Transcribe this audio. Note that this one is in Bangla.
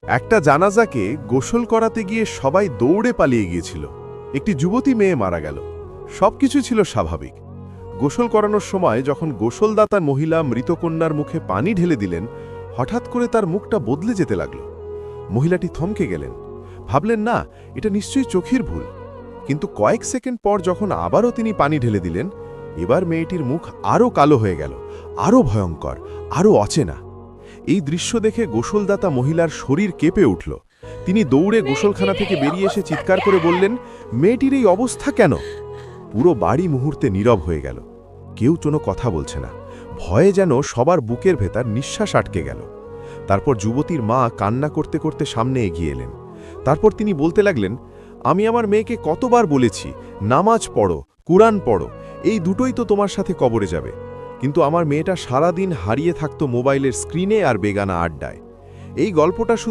একটা জানাজাকে গোসল করাতে গিয়ে সবাই দৌড়ে পালিয়ে গিয়েছিল। একটি যুবতী মেয়ে মারা গেল। সবকিছু ছিল স্বাভাবিক। গোসল করানোর সময় যখন গোসলদাতা মহিলা মৃতকন্যার মুখে পানি ঢেলে দিলেন, হঠাৎ করে তার মুখটা বদলে যেতে লাগল। মহিলাটি থমকে গেলেন, ভাবলেন না, এটা নিশ্চয়ই চোখের ভুল। কিন্তু কয়েক সেকেন্ড পর যখন আবারও তিনি পানি ঢেলে দিলেন, এবার মেয়েটির মুখ আরও কালো হয়ে গেল, আরও ভয়ঙ্কর, আরও অচেনা। এই দৃশ্য দেখে গোসলদাতা মহিলার শরীর কেঁপে উঠল। তিনি দৌড়ে গোসলখানা থেকে বেরিয়ে এসে চিৎকার করে বললেন, মেয়েটির এই অবস্থা কেন? পুরো বাড়ি মুহূর্তে নীরব হয়ে গেল। কেউ কোনো কথা বলছে না। ভয়ে যেন সবার বুকের ভেতর নিঃশ্বাস আটকে গেল। তারপর যুবতীর মা কান্না করতে করতে সামনে এগিয়ে এলেন। তারপর তিনি বলতে লাগলেন, আমি আমার মেয়েকে কতবার বলেছি, নামাজ পড়ো, কুরআন পড়ো, এই দুটোই তো তোমার সাথে কবরে যাবে। কিন্তু আমার মেয়েটা সারাদিন হারিয়ে থাকতো মোবাইলের স্ক্রিনে আর বেগানা আড্ডায়। এই গল্পটা